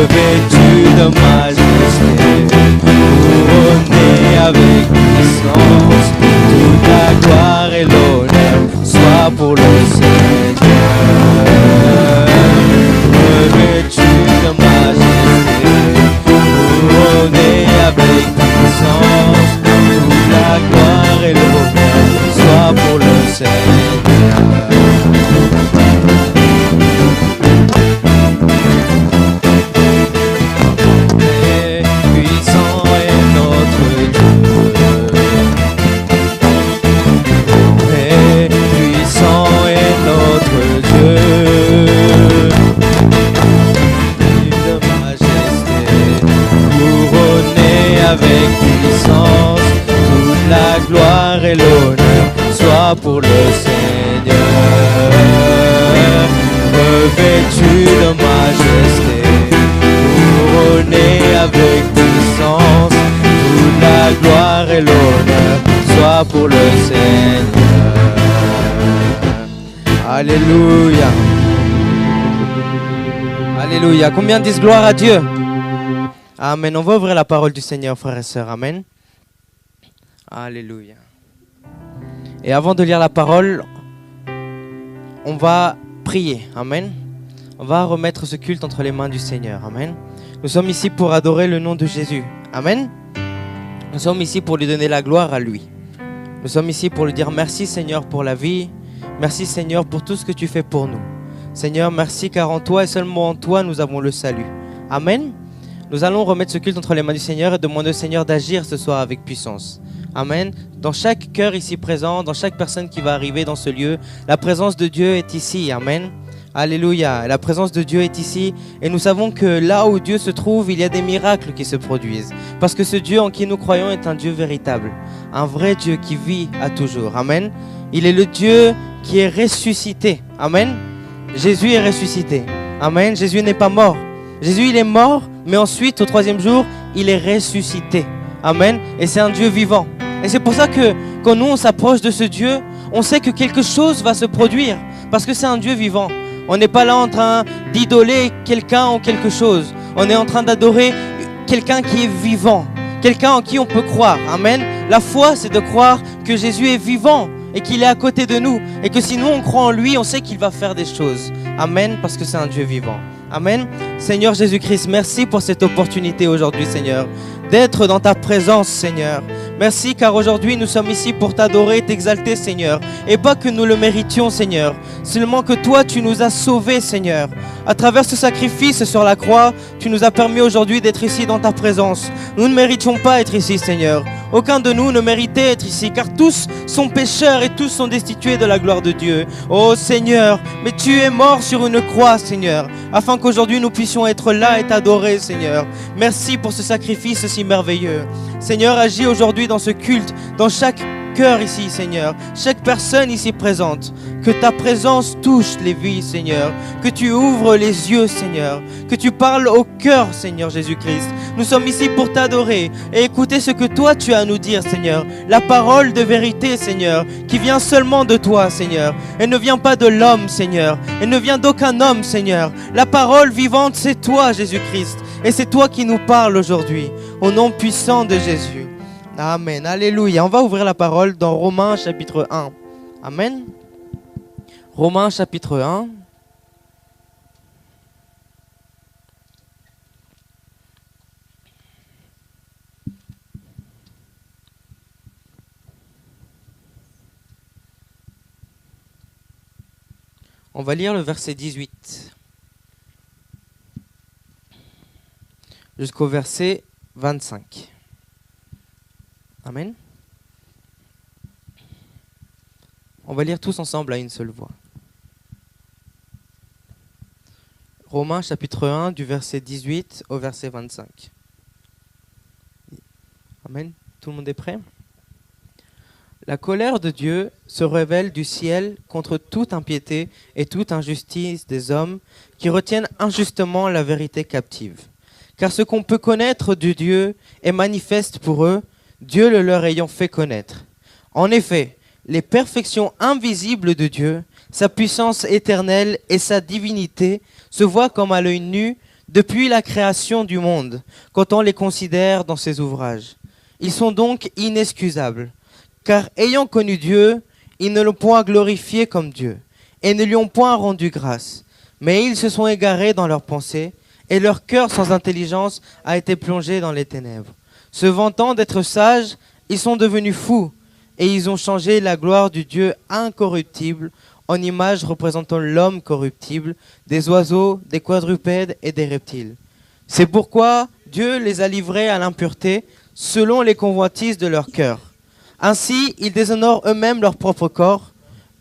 revêtu de majesté, couronné avec puissance, toute la gloire et l'honneur soit pour le Seigneur. Revêtu de majesté, couronné avec puissance, toute la gloire et l'honneur soit pour le Seigneur. Avec puissance, toute la gloire et l'honneur soit pour le Seigneur. Revêtu de majesté, couronné avec puissance, toute la gloire et l'honneur soit pour le Seigneur. Alléluia. Alléluia. Combien disent gloire à Dieu? Amen. On va ouvrir la parole du Seigneur, frères et sœurs. Amen. Alléluia. Et avant de lire la parole, on va prier. Amen. On va remettre ce culte entre les mains du Seigneur. Amen. Nous sommes ici pour adorer le nom de Jésus. Amen. Nous sommes ici pour lui donner la gloire à lui. Nous sommes ici pour lui dire merci Seigneur pour la vie. Merci Seigneur pour tout ce que tu fais pour nous. Seigneur, merci car en toi et seulement en toi nous avons le salut. Amen. Nous allons remettre ce culte entre les mains du Seigneur et demander au Seigneur d'agir ce soir avec puissance. Amen. Dans chaque cœur ici présent, dans chaque personne qui va arriver dans ce lieu, la présence de Dieu est ici. Amen. Alléluia. La présence de Dieu est ici et nous savons que là où Dieu se trouve, il y a des miracles qui se produisent. Parce que ce Dieu en qui nous croyons est un Dieu véritable. Un vrai Dieu qui vit à toujours. Amen. Il est le Dieu qui est ressuscité. Amen. Jésus est ressuscité. Amen. Jésus n'est pas mort. Jésus, il est mort, mais ensuite, au troisième jour, il est ressuscité. Amen. Et c'est un Dieu vivant. Et c'est pour ça que quand nous, on s'approche de ce Dieu, on sait que quelque chose va se produire. Parce que c'est un Dieu vivant. On n'est pas là en train d'idoler quelqu'un ou quelque chose. On est en train d'adorer quelqu'un qui est vivant. Quelqu'un en qui on peut croire. Amen. La foi, c'est de croire que Jésus est vivant et qu'il est à côté de nous. Et que si nous, on croit en lui, on sait qu'il va faire des choses. Amen. Parce que c'est un Dieu vivant. Amen. Seigneur Jésus-Christ, merci pour cette opportunité aujourd'hui, Seigneur, d'être dans ta présence, Seigneur. Merci car aujourd'hui nous sommes ici pour t'adorer et t'exalter, Seigneur. Et pas que nous le méritions, Seigneur. Seulement que toi, tu nous as sauvés, Seigneur. À travers ce sacrifice sur la croix, tu nous as permis aujourd'hui d'être ici dans ta présence. Nous ne méritions pas être ici, Seigneur. Aucun de nous ne méritait être ici, car tous sont pécheurs et tous sont destitués de la gloire de Dieu. Oh Seigneur, mais tu es mort sur une croix, Seigneur, afin qu'aujourd'hui nous puissions être là et t'adorer, Seigneur. Merci pour ce sacrifice si merveilleux. Seigneur, agis aujourd'hui dans ce culte, dans chaque cœur ici, Seigneur, chaque personne ici présente, que ta présence touche les vies, Seigneur, que tu ouvres les yeux, Seigneur, que tu parles au cœur, Seigneur Jésus-Christ. Nous sommes ici pour t'adorer et écouter ce que toi tu as à nous dire, Seigneur, la parole de vérité, Seigneur, qui vient seulement de toi, Seigneur. Elle ne vient pas de l'homme, Seigneur, elle ne vient d'aucun homme, Seigneur. La parole vivante, c'est toi, Jésus-Christ, et c'est toi qui nous parles aujourd'hui, au nom puissant de Jésus. Amen. Alléluia. On va ouvrir la parole dans Romains chapitre 1. Amen. Romains chapitre 1. On va lire le verset 18 jusqu'au verset 25. Amen. On va lire tous ensemble à une seule voix. Romains chapitre 1 du verset 18 au verset 25. Amen. Tout le monde est prêt? La colère de Dieu se révèle du ciel contre toute impiété et toute injustice des hommes qui retiennent injustement la vérité captive. Car ce qu'on peut connaître de Dieu est manifeste pour eux, Dieu le leur ayant fait connaître. En effet, les perfections invisibles de Dieu, sa puissance éternelle et sa divinité se voient comme à l'œil nu depuis la création du monde, quand on les considère dans ses ouvrages. Ils sont donc inexcusables, car ayant connu Dieu, ils ne l'ont point glorifié comme Dieu, et ne lui ont point rendu grâce. Mais ils se sont égarés dans leurs pensées, et leur cœur sans intelligence a été plongé dans les ténèbres. Se vantant d'être sages, ils sont devenus fous, et ils ont changé la gloire du Dieu incorruptible en image représentant l'homme corruptible, des oiseaux, des quadrupèdes et des reptiles. C'est pourquoi Dieu les a livrés à l'impureté selon les convoitises de leur cœur. Ainsi, ils déshonorent eux-mêmes leur propre corps,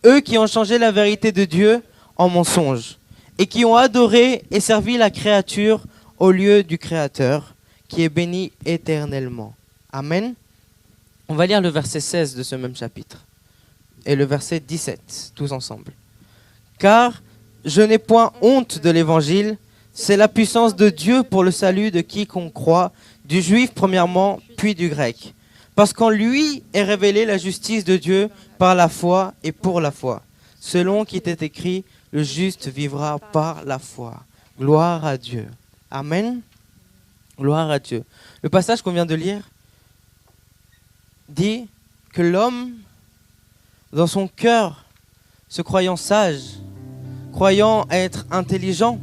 eux qui ont changé la vérité de Dieu en mensonge, et qui ont adoré et servi la créature au lieu du Créateur, qui est béni éternellement. Amen. On va lire le verset 16 de ce même chapitre et le verset 17, tous ensemble. Car je n'ai point honte de l'évangile, c'est la puissance de Dieu pour le salut de quiconque croit, du juif premièrement, puis du grec. Parce qu'en lui est révélée la justice de Dieu par la foi et pour la foi. Selon qu'il est écrit, le juste vivra par la foi. Gloire à Dieu. Amen. Gloire à Dieu. Le passage qu'on vient de lire dit que l'homme, dans son cœur, se croyant sage, croyant être intelligent,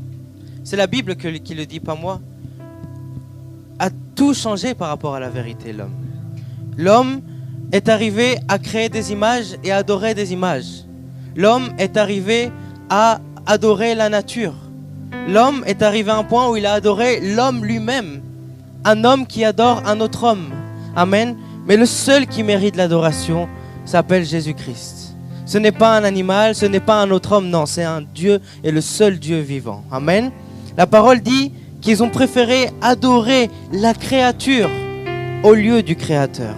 c'est la Bible qui le dit, pas moi, a tout changé par rapport à la vérité, l'homme. L'homme est arrivé à créer des images et à adorer des images. L'homme est arrivé à adorer la nature. L'homme est arrivé à un point où il a adoré l'homme lui-même. Un homme qui adore un autre homme. Amen. Mais le seul qui mérite l'adoration s'appelle Jésus-Christ. Ce n'est pas un animal, ce n'est pas un autre homme, non, c'est un Dieu et le seul Dieu vivant. Amen. La parole dit qu'ils ont préféré adorer la créature au lieu du Créateur.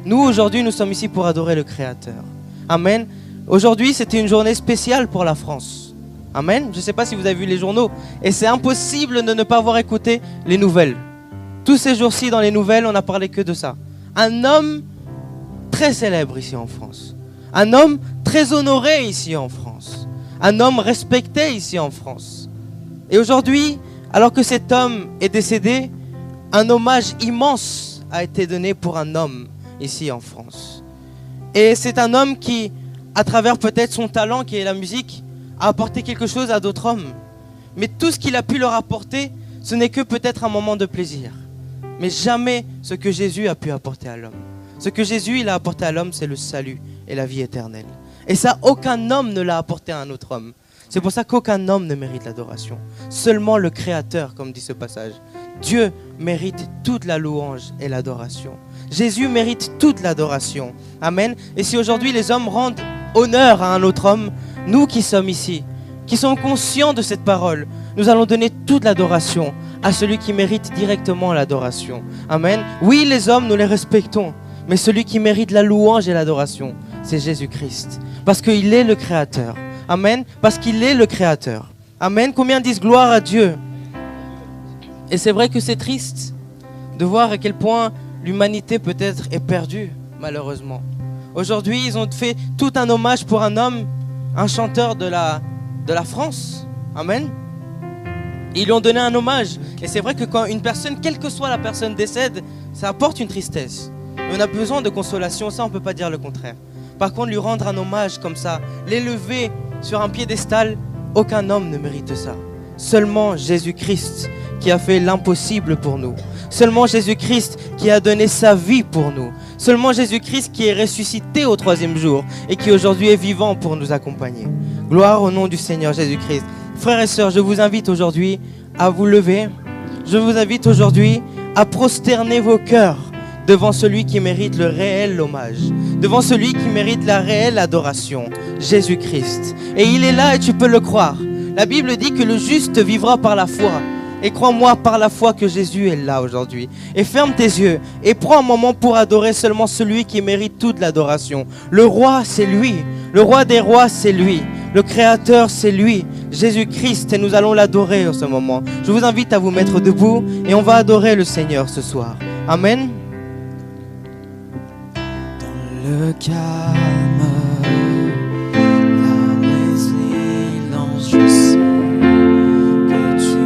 Nous, aujourd'hui, nous sommes ici pour adorer le Créateur. Amen. Aujourd'hui, c'était une journée spéciale pour la France. Amen. Je ne sais pas si vous avez vu les journaux. Et c'est impossible de ne pas avoir écouté les nouvelles. Tous ces jours-ci, dans les nouvelles, on n'a parlé que de ça. Un homme très célèbre ici en France. Un homme très honoré ici en France. Un homme respecté ici en France. Et aujourd'hui, alors que cet homme est décédé, un hommage immense a été donné pour un homme ici en France. Et c'est un homme qui, à travers peut-être son talent qui est la musique, a apporté quelque chose à d'autres hommes. Mais tout ce qu'il a pu leur apporter, ce n'est que peut-être un moment de plaisir. Mais jamais ce que Jésus a pu apporter à l'homme. Ce que Jésus il a apporté à l'homme, c'est le salut et la vie éternelle. Et ça, aucun homme ne l'a apporté à un autre homme. C'est pour ça qu'aucun homme ne mérite l'adoration. Seulement le Créateur, comme dit ce passage. Dieu mérite toute la louange et l'adoration. Jésus mérite toute l'adoration. Amen. Et si aujourd'hui les hommes rendent honneur à un autre homme, nous qui sommes ici, qui sommes conscients de cette parole, nous allons donner toute l'adoration à celui qui mérite directement l'adoration. Amen. Oui, les hommes, nous les respectons, mais celui qui mérite la louange et l'adoration, c'est Jésus-Christ. Parce qu'il est le Créateur. Amen. Parce qu'il est le Créateur. Amen. Combien disent gloire à Dieu? Et c'est vrai que c'est triste de voir à quel point l'humanité peut-être est perdue, malheureusement. Aujourd'hui, ils ont fait tout un hommage pour un homme, un chanteur de la France. Amen. Ils lui ont donné un hommage. Et c'est vrai que quand une personne, quelle que soit la personne, décède, ça apporte une tristesse. Et on a besoin de consolation, ça on ne peut pas dire le contraire. Par contre, lui rendre un hommage comme ça, l'élever sur un piédestal, aucun homme ne mérite ça. Seulement Jésus-Christ qui a fait l'impossible pour nous. Seulement Jésus-Christ qui a donné sa vie pour nous. Seulement Jésus-Christ qui est ressuscité au 3e jour et qui aujourd'hui est vivant pour nous accompagner. Gloire au nom du Seigneur Jésus-Christ. Frères et sœurs, je vous invite aujourd'hui à vous lever. Je vous invite aujourd'hui à prosterner vos cœurs devant celui qui mérite le réel hommage, devant celui qui mérite la réelle adoration, Jésus-Christ. Et il est là et tu peux le croire. La Bible dit que le juste vivra par la foi. Et crois-moi par la foi que Jésus est là aujourd'hui. Et ferme tes yeux et prends un moment pour adorer seulement celui qui mérite toute l'adoration. Le roi, c'est lui. Le roi des rois, c'est lui. Le Créateur, c'est lui. Jésus-Christ, et nous allons l'adorer en ce moment. Je vous invite à vous mettre debout et on va adorer le Seigneur ce soir. Amen. Dans le calme, la résilience, je sais que tu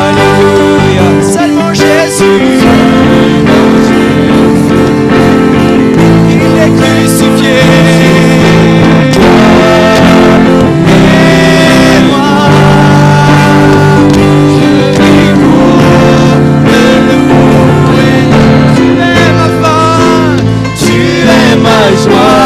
Alléluia. Seulement Jésus. Il est crucifié. Et moi, je vis pour le louer. Tu es ma force, tu es ma joie.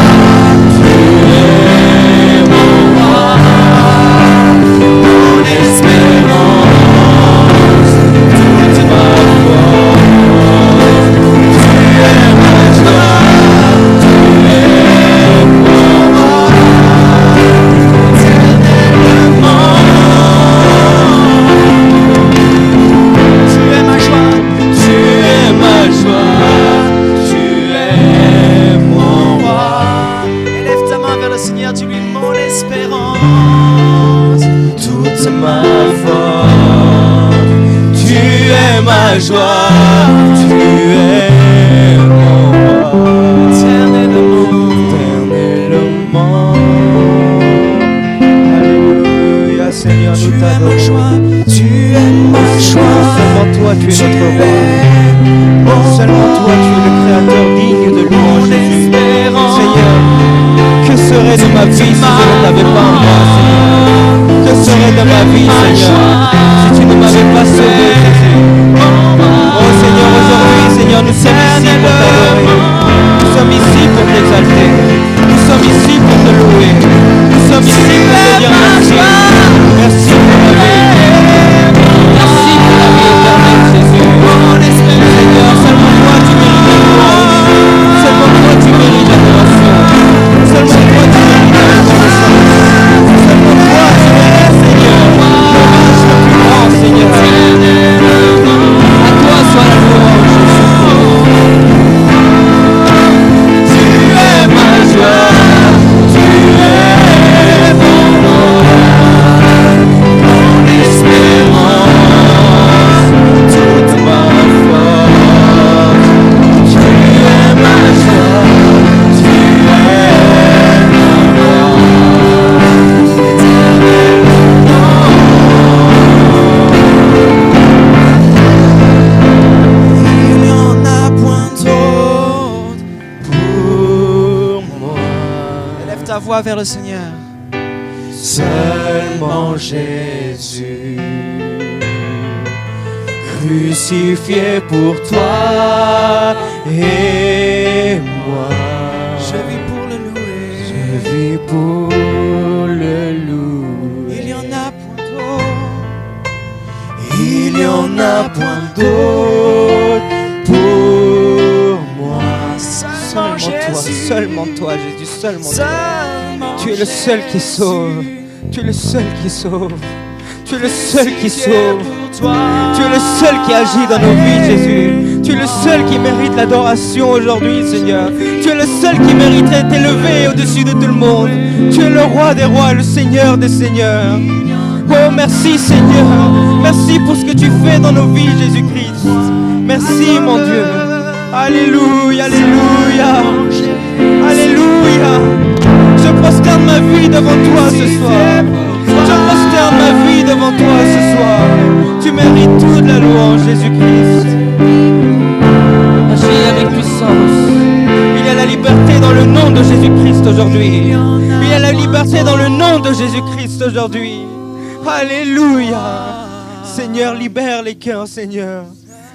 Vers le Seigneur. Seulement Jésus, crucifié pour toi et moi. Je vis pour le louer. Je vis pour le louer. Il y en a point d'autre. Il y en a point d'autre pour moi. Seulement toi, Jésus, seulement toi. Tu es le seul qui sauve. Tu es le seul qui sauve. Tu es le seul qui sauve. Tu es le seul qui agit dans nos vies, Jésus. Tu es le seul qui mérite l'adoration aujourd'hui, Seigneur. Tu es le seul qui mériterait d'être élevé au-dessus de tout le monde. Tu es le roi des rois, le Seigneur des seigneurs. Oh, merci, Seigneur. Merci pour ce que tu fais dans nos vies, Jésus-Christ. Merci, mon Dieu. Alléluia, alléluia. Alléluia. Je prosterne ma vie devant toi ce soir. Je prosterne ma vie devant toi ce soir. Tu mérites toute la louange, Jésus-Christ. Agis avec puissance. Il y a la liberté dans le nom de Jésus-Christ aujourd'hui. Il y a la liberté dans le nom de Jésus-Christ aujourd'hui. Alléluia. Seigneur, libère les cœurs, Seigneur.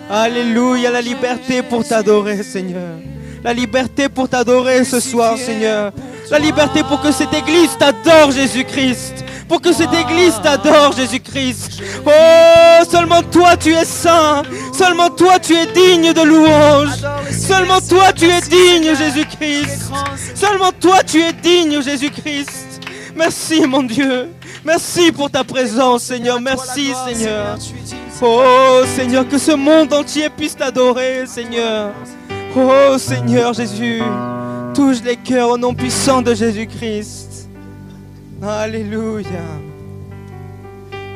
Alléluia, la liberté pour t'adorer, Seigneur. La liberté pour t'adorer ce soir, Seigneur. La liberté pour que cette église t'adore, Jésus-Christ. Pour que cette église t'adore, Jésus-Christ. Oh, seulement toi tu es saint. Seulement toi tu es digne de louange. Seulement toi tu es digne, Jésus-Christ. Seulement toi tu es digne, Jésus-Christ. Merci, mon Dieu. Merci pour ta présence, Seigneur. Merci, Seigneur. Oh, Seigneur, que ce monde entier puisse t'adorer, Seigneur. Oh, Seigneur Jésus. Touche les cœurs au nom puissant de Jésus-Christ. Alléluia.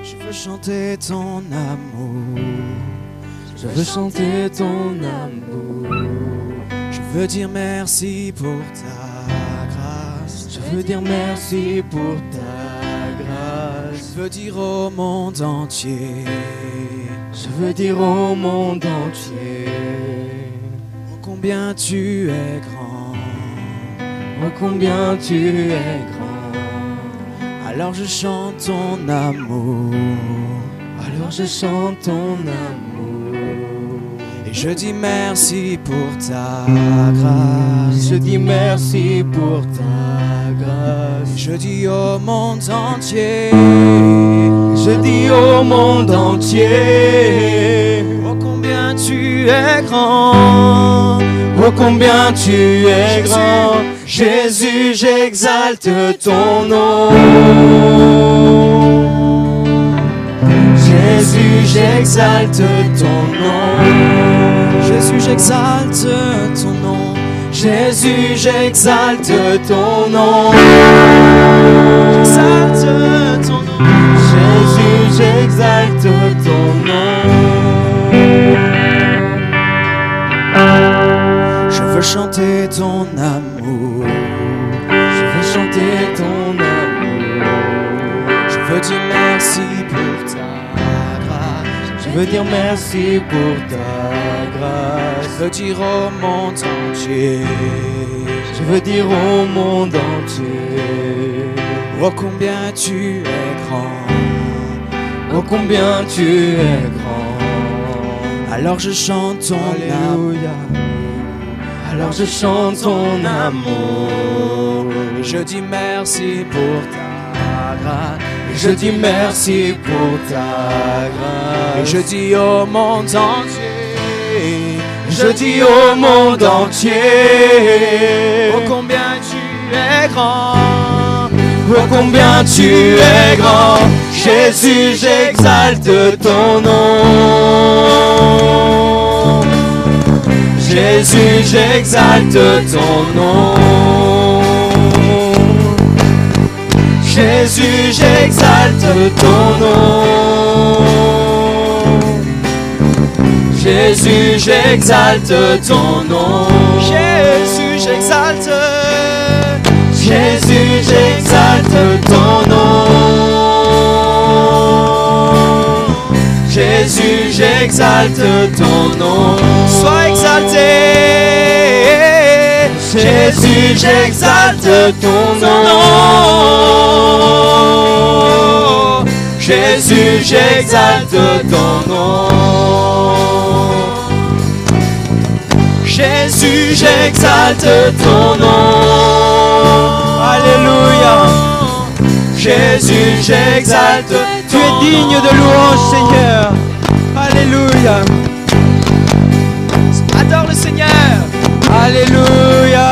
Je veux chanter ton amour. Je veux chanter ton amour. Je veux dire merci pour ta grâce. Je veux dire merci pour ta grâce. Je veux dire au monde entier. Je veux dire au monde entier. Oh, combien tu es grand. Oh, combien tu es grand. Alors je chante ton amour. Alors je chante ton amour. Et je dis merci pour ta grâce. Je dis merci pour ta grâce. Je dis au monde entier. Je dis au monde entier. Oh, combien tu es grand. Oh, combien tu es grand. Jésus, j'exalte ton nom. Jésus, j'exalte ton nom. Jésus, j'exalte ton nom. Jésus, j'exalte ton nom. J'exalte ton nom. Jésus, j'exalte ton nom. Je veux chanter ton amour. Je veux chanter ton amour. Je veux dire merci pour ta grâce. Je veux dire merci pour ta grâce. Je veux dire au monde entier. Je veux dire au monde entier. Oh, combien tu es grand. Oh, combien tu es grand. Alors je chante ton amour. Alléluia. Alors je chante ton amour. Et je dis merci pour ta grâce. Je dis merci pour ta grâce. Et je dis au monde entier. Je dis au monde entier. Oh, combien tu es grand. Oh, combien tu es grand. Jésus, j'exalte ton nom. Jésus, j'exalte ton nom. Jésus, j'exalte ton nom. Jésus, j'exalte ton nom. Jésus, j'exalte. Jésus, j'exalte ton nom. Jésus, j'exalte ton nom. Sois exalté. Jésus, j'exalte ton nom. Jésus, j'exalte ton nom. Jésus, j'exalte ton nom. Alléluia. Jésus, j'exalte. Tu es digne de louange, Seigneur. Alléluia. Adore le Seigneur. Alléluia.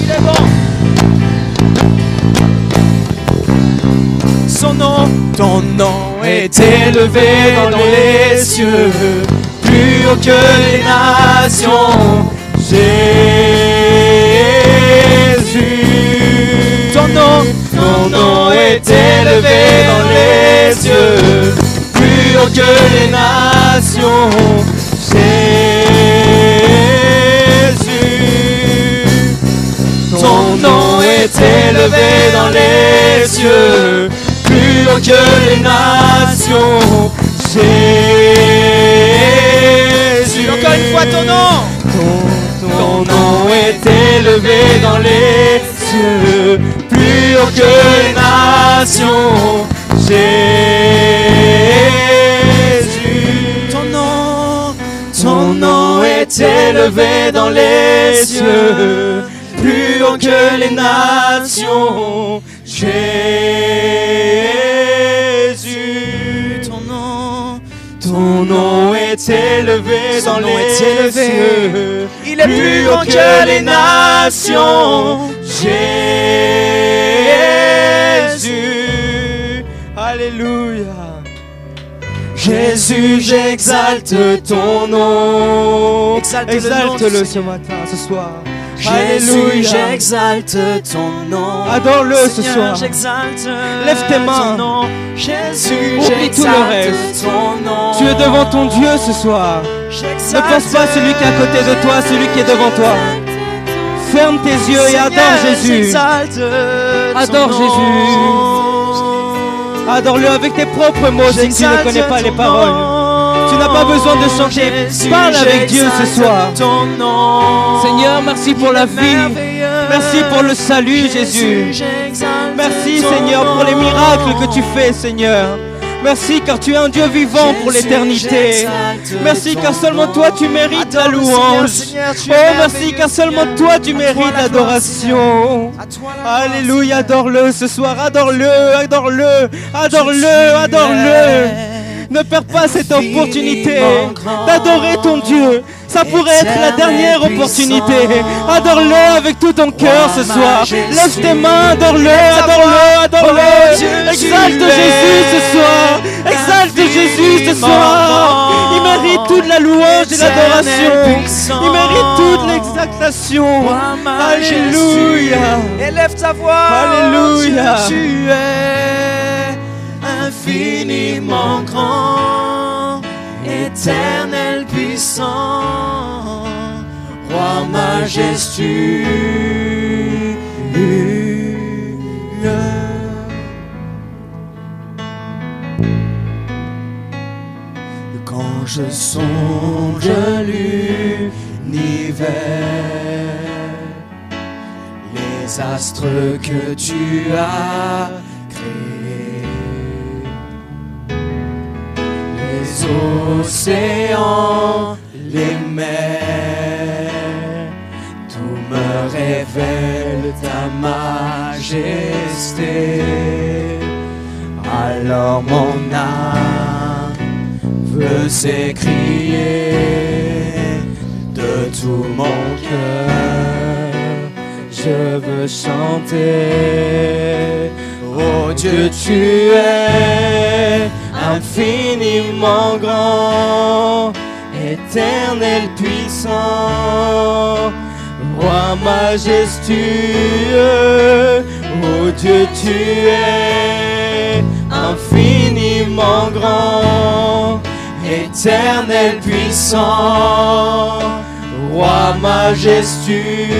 Il est bon. Son nom, Ton nom est élevé dans les cieux, plus haut que les nations. Jésus. Ton nom est élevé dans les cieux, plus haut que les nations. Jésus. Ton nom est élevé dans les cieux, plus haut que les nations. Jésus. encore une fois ton nom. Ton nom est élevé dans les cieux, plus haut que les nations. Jésus. Ton nom est élevé dans les cieux, plus haut que les nations. Jésus. Ton nom est élevé dans les cieux. Il est plus grand que les nations. Jésus. Alléluia. Jésus, j'exalte ton nom. Exalte-le ce matin, ce soir. Jésus, j'exalte ton nom. Adore-le ce Seigneur, soir. J'exalte Lève tes mains. ton nom. Jésus, Oublie tout le j'exalte reste. ton nom. Tu es devant ton Dieu ce soir. Ne pense pas à celui qui est à côté de toi, celui qui est devant toi. Ferme tes yeux et adore Jésus. Adore Jésus. Adore-le avec tes propres mots si tu ne connais pas les paroles. Tu n'as pas besoin de chanter. Parle avec Dieu ce soir. Seigneur, merci pour la vie. Merci pour le salut, Jésus. Merci, Seigneur, pour les miracles que tu fais, Seigneur. Merci car tu es un Dieu vivant pour l'éternité. Merci car seulement toi tu mérites la louange. Oh merci car seulement toi tu mérites l'adoration. Alléluia, adore-le ce soir, adore-le, adore-le, adore-le, adore-le. Ne perds pas cette opportunité d'adorer ton Dieu. Ça pourrait être la dernière opportunité. Adore-le avec tout ton cœur ce soir. Lève tes mains, adore-le, adore-le, adore-le. Exalte Jésus ce soir. Exalte Jésus ce soir. Il mérite toute la louange et l'adoration. Il mérite toute l'exaltation. Alléluia. Élève ta voix. Alléluia. Tu es infiniment grand, éternel puissant, roi majestueux. Quand je songe l'univers, les astres que tu as créés, les océans, les mers, tout me révèle ta majesté. Alors mon âme veut s'écrier de tout mon cœur. Je veux chanter, oh Dieu, tu es infiniment grand, éternel puissant, roi majestueux. Oh Dieu, tu es infiniment grand, éternel puissant, roi majestueux.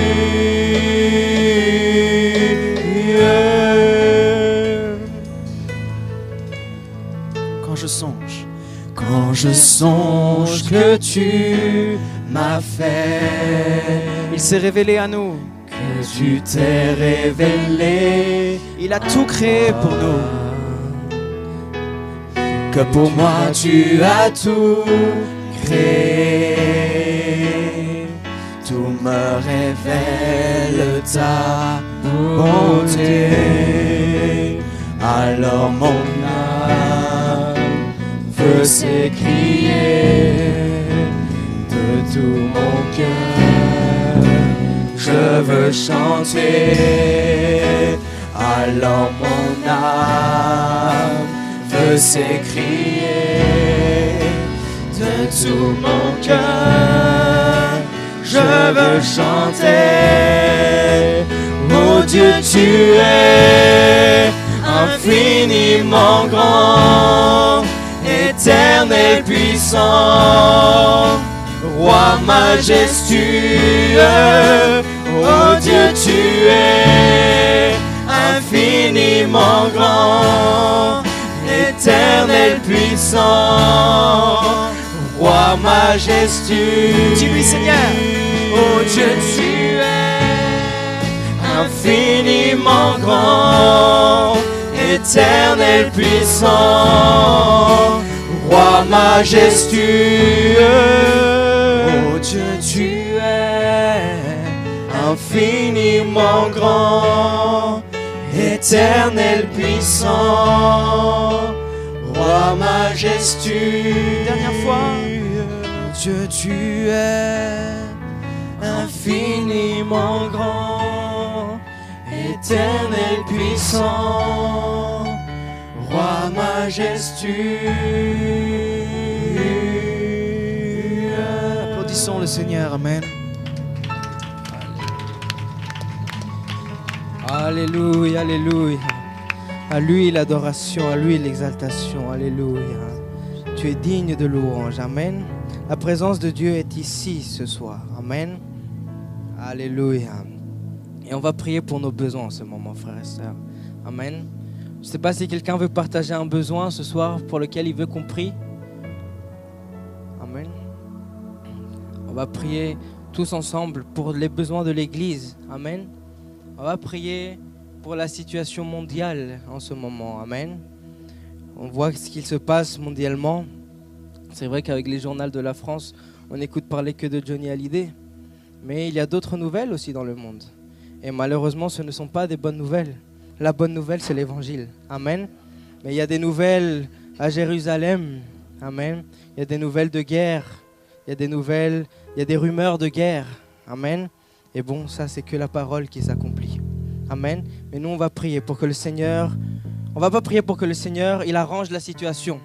Quand je songe que tu m'as fait, il s'est révélé à nous, que tu t'es révélé, il a tout créé pour nous, que pour moi tu as tout créé, tout me révèle ta bonté. Alors mon âme veut s'écrier de tout mon cœur. Je veux chanter, alors mon âme veut s'écrier de tout mon cœur. Je veux chanter, oh Dieu, tu es infiniment grand, éternel puissant, roi majestueux. Oh Dieu, tu es infiniment grand, éternel puissant, roi majestueux. Dis-lui Seigneur, oh Dieu, tu es infiniment grand, éternel puissant, roi majestueux. Oh Dieu, tu es infiniment grand, éternel puissant, roi majestueux. Dernière fois. Dieu, tu es infiniment grand, éternel puissant, roi majestueux. Applaudissons le Seigneur, amen. Alléluia, alléluia. À lui l'adoration, à lui l'exaltation. Alléluia. Tu es digne de louange. Amen. La présence de Dieu est ici ce soir. Amen. Alléluia. Et on va prier pour nos besoins en ce moment, frères et sœurs. Amen. Je ne sais pas si quelqu'un veut partager un besoin ce soir pour lequel il veut qu'on prie. Amen. On va prier tous ensemble pour les besoins de l'Église. Amen. On va prier pour la situation mondiale en ce moment. Amen. On voit ce qu'il se passe mondialement. C'est vrai qu'avec les journaux de la France, on n'écoute parler que de Johnny Hallyday. Mais il y a d'autres nouvelles aussi dans le monde. Et malheureusement, ce ne sont pas des bonnes nouvelles. La bonne nouvelle, c'est l'évangile. Amen. Mais il y a des nouvelles à Jérusalem. Amen. Il y a des nouvelles de guerre. Il y a des nouvelles, il y a des rumeurs de guerre. Amen. Et bon, ça, c'est que la parole qui s'accomplit. Amen. Mais nous, on va prier pour que le Seigneur... On ne va pas prier pour que le Seigneur, il arrange la situation.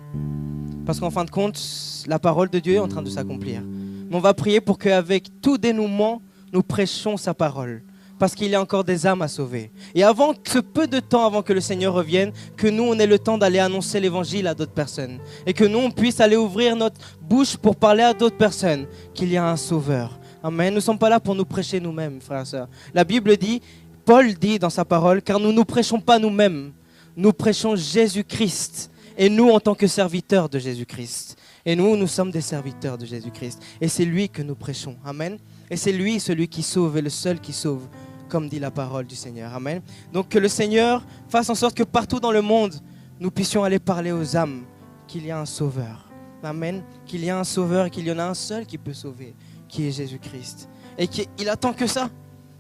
Parce qu'en fin de compte, la parole de Dieu est en train de s'accomplir. Mais on va prier pour qu'avec tout dénouement, nous prêchons sa parole. Parce qu'il y a encore des âmes à sauver. Et avant ce peu de temps avant que le Seigneur revienne, que nous, on ait le temps d'aller annoncer l'évangile à d'autres personnes. Et que nous, on puisse aller ouvrir notre bouche pour parler à d'autres personnes qu'il y a un sauveur. Amen. Nous ne sommes pas là pour nous prêcher nous-mêmes, frères et sœurs. La Bible dit, Paul dit dans sa parole, car nous ne nous prêchons pas nous-mêmes. Nous prêchons Jésus-Christ. Et nous, en tant que serviteurs de Jésus-Christ. Et nous, nous sommes des serviteurs de Jésus-Christ. Et c'est lui que nous prêchons. Amen. Et c'est lui, celui qui sauve et le seul qui sauve, comme dit la parole du Seigneur. Amen. Donc que le Seigneur fasse en sorte que partout dans le monde, nous puissions aller parler aux âmes qu'il y a un sauveur. Amen. Qu'il y a un sauveur et qu'il y en a un seul qui peut sauver, qui est Jésus-Christ. Et qu'il attend que ça.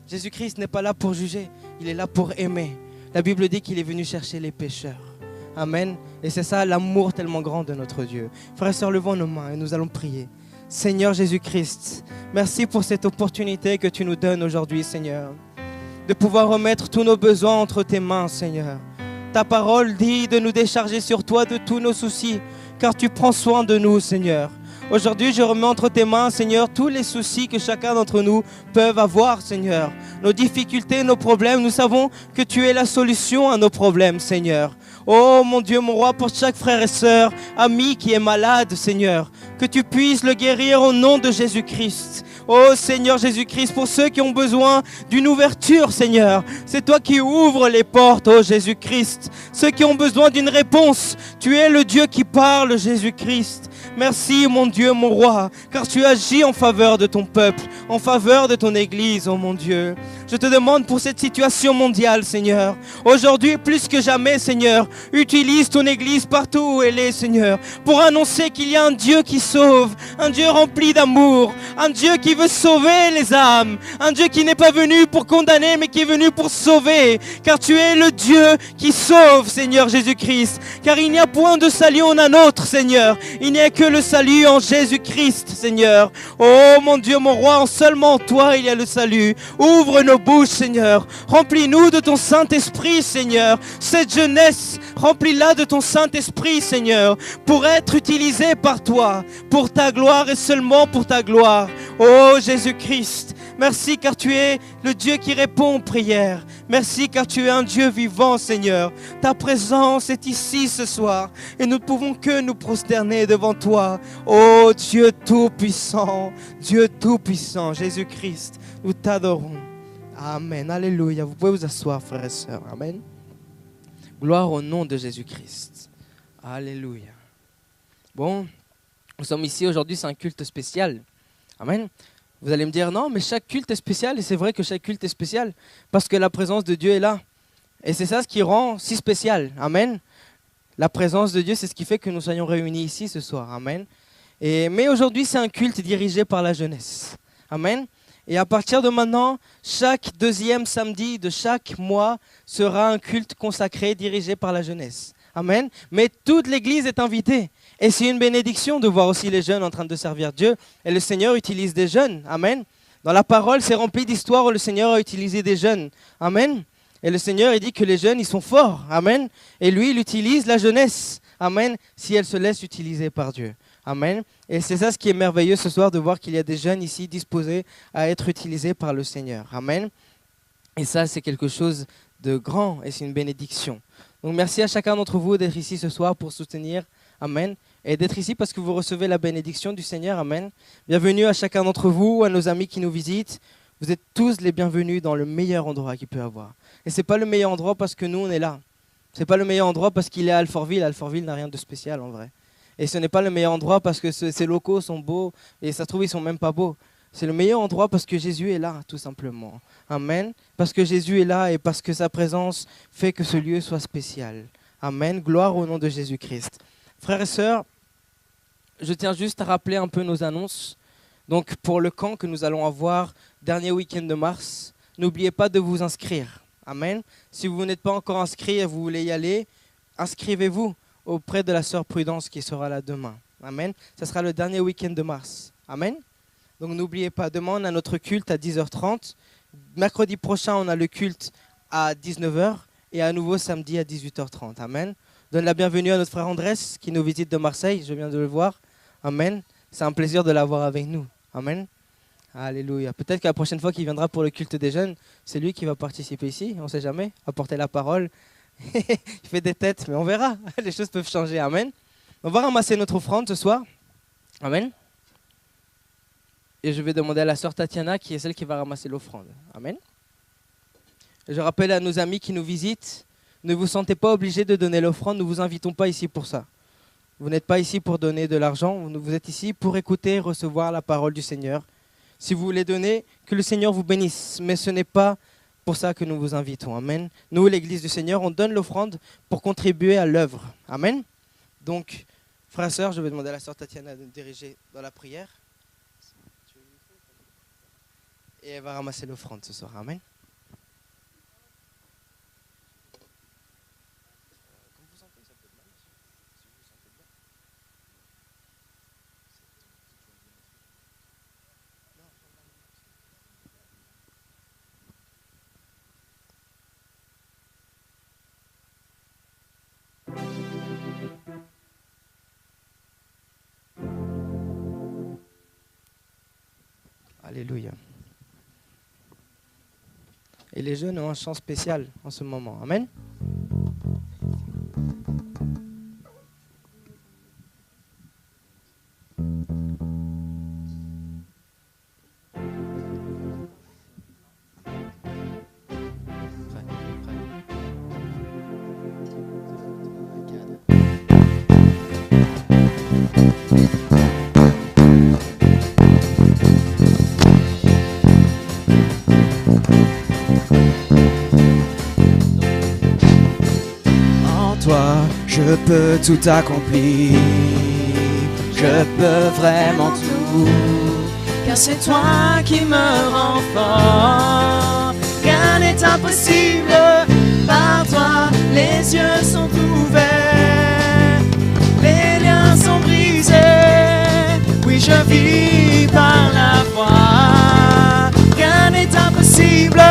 Jésus-Christ n'est pas là pour juger, il est là pour aimer. La Bible dit qu'il est venu chercher les pécheurs. Amen. Et c'est ça l'amour tellement grand de notre Dieu. Frères et sœurs, levons nos mains et nous allons prier. Seigneur Jésus-Christ, merci pour cette opportunité que tu nous donnes aujourd'hui, Seigneur, de pouvoir remettre tous nos besoins entre tes mains, Seigneur. Ta parole dit de nous décharger sur toi de tous nos soucis, car tu prends soin de nous, Seigneur. Aujourd'hui, je remets entre tes mains, Seigneur, tous les soucis que chacun d'entre nous peut avoir, Seigneur. Nos difficultés, nos problèmes, nous savons que tu es la solution à nos problèmes, Seigneur. Oh mon Dieu, mon roi, pour chaque frère et sœur, ami qui est malade, Seigneur, que tu puisses le guérir au nom de Jésus-Christ. Oh Seigneur Jésus-Christ, pour ceux qui ont besoin d'une ouverture, Seigneur, c'est toi qui ouvres les portes, oh Jésus-Christ. Ceux qui ont besoin d'une réponse, tu es le Dieu qui parle, Jésus-Christ. Merci mon Dieu, mon roi, car tu agis en faveur de ton peuple, en faveur de ton Église, oh mon Dieu. Je te demande pour cette situation mondiale, Seigneur. Aujourd'hui, plus que jamais, Seigneur, utilise ton Église partout où elle est, Seigneur, pour annoncer qu'il y a un Dieu qui sauve, un Dieu rempli d'amour, un Dieu qui veut sauver les âmes, un Dieu qui n'est pas venu pour condamner, mais qui est venu pour sauver, car tu es le Dieu qui sauve, Seigneur Jésus-Christ, car il n'y a point de salut en un autre, Seigneur. Il n'y a que le salut en Jésus-Christ, Seigneur. Oh mon Dieu, mon roi, en seulement toi il y a le salut. Ouvre nos bouches, Seigneur. Remplis-nous de ton Saint-Esprit, Seigneur. Cette jeunesse, remplis-la de ton Saint-Esprit, Seigneur, pour être utilisée par toi, pour ta gloire et seulement pour ta gloire. Oh Jésus-Christ, merci car tu es le Dieu qui répond aux prières. Merci car tu es un Dieu vivant, Seigneur. Ta présence est ici ce soir et nous ne pouvons que nous prosterner devant toi. Oh Dieu Tout-Puissant, Dieu Tout-Puissant, Jésus-Christ, nous t'adorons. Amen, alléluia. Vous pouvez vous asseoir, frères et sœurs. Amen. Gloire au nom de Jésus-Christ. Alléluia. Bon, nous sommes ici aujourd'hui, c'est un culte spécial. Amen. Vous allez me dire, non, mais chaque culte est spécial. Et c'est vrai que chaque culte est spécial parce que la présence de Dieu est là. Et c'est ça ce qui rend si spécial. Amen. La présence de Dieu, c'est ce qui fait que nous soyons réunis ici ce soir. Amen. Mais aujourd'hui, c'est un culte dirigé par la jeunesse. Amen. Et à partir de maintenant, chaque deuxième samedi de chaque mois sera un culte consacré, dirigé par la jeunesse. Amen. Mais toute l'Église est invitée. Et c'est une bénédiction de voir aussi les jeunes en train de servir Dieu. Et le Seigneur utilise des jeunes. Amen. Dans la parole, c'est rempli d'histoires où le Seigneur a utilisé des jeunes. Amen. Et le Seigneur, il dit que les jeunes, ils sont forts. Amen. Et lui, il utilise la jeunesse. Amen. Si elle se laisse utiliser par Dieu. Amen. Et c'est ça ce qui est merveilleux ce soir, de voir qu'il y a des jeunes ici disposés à être utilisés par le Seigneur. Amen. Et ça, c'est quelque chose de grand et c'est une bénédiction. Donc merci à chacun d'entre vous d'être ici ce soir pour soutenir. Amen. Et d'être ici parce que vous recevez la bénédiction du Seigneur. Amen. Bienvenue à chacun d'entre vous, à nos amis qui nous visitent. Vous êtes tous les bienvenus dans le meilleur endroit qu'il peut avoir. Et ce n'est pas le meilleur endroit parce que nous, on est là. C'est pas le meilleur endroit parce qu'il est à Alfortville. Alfortville n'a rien de spécial en vrai. Et ce n'est pas le meilleur endroit parce que ces locaux sont beaux et ça se trouve ils sont même pas beaux. C'est le meilleur endroit parce que Jésus est là, tout simplement. Amen. Parce que Jésus est là et parce que sa présence fait que ce lieu soit spécial. Amen. Gloire au nom de Jésus-Christ. Frères et sœurs, je tiens juste à rappeler un peu nos annonces. Donc pour le camp que nous allons avoir dernier week-end de mars, n'oubliez pas de vous inscrire. Amen. Si vous n'êtes pas encore inscrit et vous voulez y aller, inscrivez-vous auprès de la sœur Prudence qui sera là demain. Amen. Ce sera le dernier week-end de mars. Amen. Donc n'oubliez pas, demain on a notre culte à 10h30. Mercredi prochain on a le culte à 19h et à nouveau samedi à 18h30. Amen. Donne la bienvenue à notre frère Andrés qui nous visite de Marseille, je viens de le voir. Amen. C'est un plaisir de l'avoir avec nous. Amen. Alléluia. Peut-être que la prochaine fois qu'il viendra pour le culte des jeunes, c'est lui qui va participer ici, on ne sait jamais, apporter la parole. Il fait des têtes, mais on verra. Les choses peuvent changer. Amen. On va ramasser notre offrande ce soir. Amen. Et je vais demander à la sœur Tatiana, qui est celle qui va ramasser l'offrande. Amen. Et je rappelle à nos amis qui nous visitent, ne vous sentez pas obligés de donner l'offrande, nous ne vous invitons pas ici pour ça. Vous n'êtes pas ici pour donner de l'argent, vous êtes ici pour écouter et recevoir la parole du Seigneur. Si vous voulez donner, que le Seigneur vous bénisse, mais ce n'est pas pour ça que nous vous invitons. Amen. Nous, l'Église du Seigneur, on donne l'offrande pour contribuer à l'œuvre. Amen. Donc, frères et sœurs, je vais demander à la sœur Tatiana de me diriger dans la prière. Et elle va ramasser l'offrande ce soir. Amen. Alléluia. Et les jeunes ont un chant spécial en ce moment. Amen. Je peux tout accomplir, je peux vraiment tout, car c'est toi qui me rends fort. Rien n'est impossible, par toi les yeux sont ouverts, les liens sont brisés, oui je vis par la foi. Rien n'est impossible.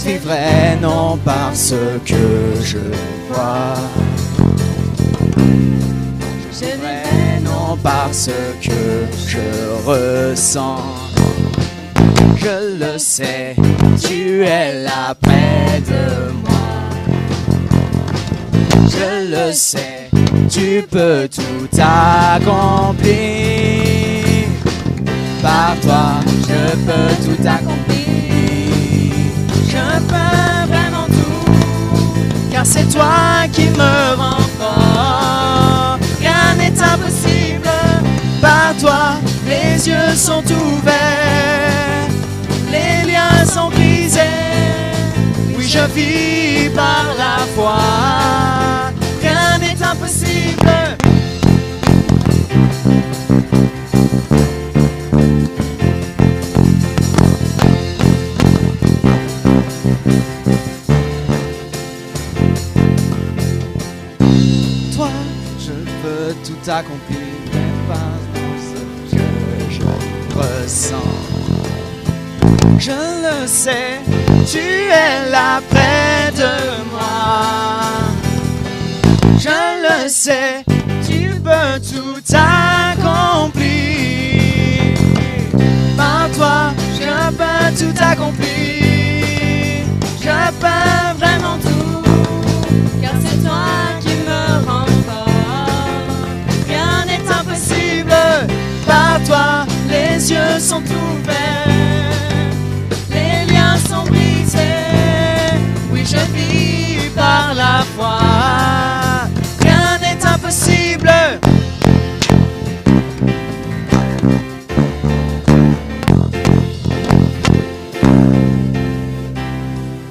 Vivrai non parce que je vois, je vivrai non parce que je ressens. Je le sais, tu es là près de moi. Je le sais, tu peux tout accomplir. Par toi, je peux tout accomplir. Je peux vraiment tout, car c'est toi qui me rends fort. Rien n'est impossible, par toi les yeux sont ouverts, les liens sont brisés, oui je vis par la foi. Rien n'est impossible. Tout accompli, même pas ce que je ressens. Je le sais, tu es là près de moi. Je le sais, tu peux tout accomplir. Par toi, je peux tout accomplir. Je peux vraiment tout, car c'est toi qui me rends. sont ouverts, les liens sont brisés. Oui, je vis par la foi. Rien n'est impossible.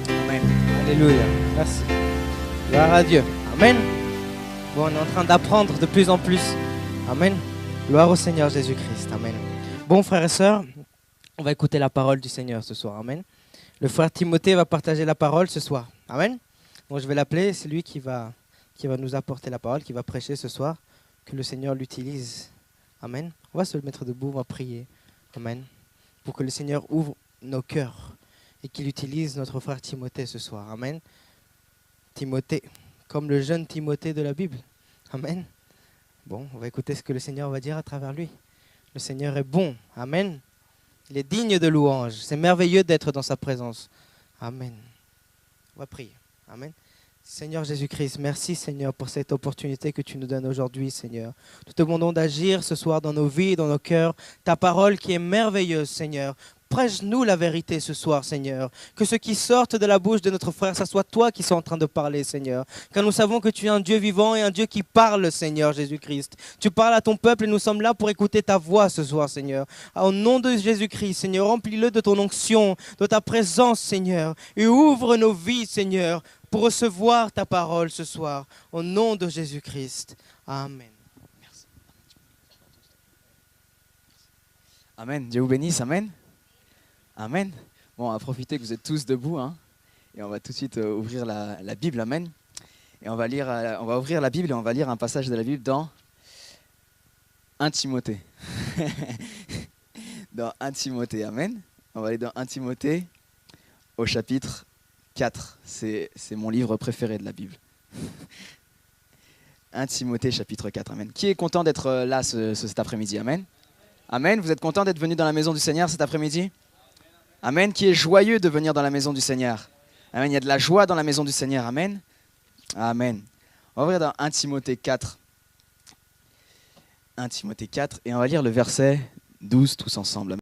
Amen. Alléluia. Merci. Gloire à Dieu. Amen. Bon, on est en train d'apprendre de plus en plus. Amen. Gloire au Seigneur Jésus-Christ. Amen. Bon, frères et sœurs, on va écouter la parole du Seigneur ce soir. Amen. Le frère Timothée va partager la parole ce soir. Amen. Donc, je vais l'appeler. C'est lui qui va nous apporter la parole, qui va prêcher ce soir. Que le Seigneur l'utilise. Amen. On va se mettre debout, on va prier. Amen. Pour que le Seigneur ouvre nos cœurs et qu'il utilise notre frère Timothée ce soir. Amen. Timothée, comme le jeune Timothée de la Bible. Amen. Bon, on va écouter ce que le Seigneur va dire à travers lui. Le Seigneur est bon. Amen. Il est digne de louange. C'est merveilleux d'être dans sa présence. Amen. On va prier. Amen. Seigneur Jésus-Christ, merci Seigneur pour cette opportunité que tu nous donnes aujourd'hui, Seigneur. Nous te demandons d'agir ce soir dans nos vies, dans nos cœurs. Ta parole qui est merveilleuse, Seigneur. Prêche-nous la vérité ce soir, Seigneur. Que ce qui sorte de la bouche de notre frère, ça soit toi qui sois en train de parler, Seigneur. Car nous savons que tu es un Dieu vivant et un Dieu qui parle, Seigneur Jésus-Christ. Tu parles à ton peuple et nous sommes là pour écouter ta voix ce soir, Seigneur. Au nom de Jésus-Christ, Seigneur, remplis-le de ton onction, de ta présence, Seigneur. Et ouvre nos vies, Seigneur, pour recevoir ta parole ce soir. Au nom de Jésus-Christ. Amen. Merci. Amen. Dieu vous bénisse. Amen. Amen. Bon, on va profiter que vous êtes tous debout, hein, et on va tout de suite ouvrir la Bible. Amen. Et on va ouvrir la Bible et on va lire un passage de la Bible dans 1 Timothée. Dans 1 Timothée. Amen. On va aller dans 1 Timothée au chapitre 4. C'est mon livre préféré de la Bible. 1 Timothée chapitre 4. Amen. Qui est content d'être là cet après-midi? Amen. Amen. Vous êtes content d'être venu dans la maison du Seigneur cet après-midi? Amen. Qui est joyeux de venir dans la maison du Seigneur? Amen. Il y a de la joie dans la maison du Seigneur. Amen. Amen. On va ouvrir dans 1 Timothée 4. 1 Timothée 4 et on va lire le verset 12 tous ensemble.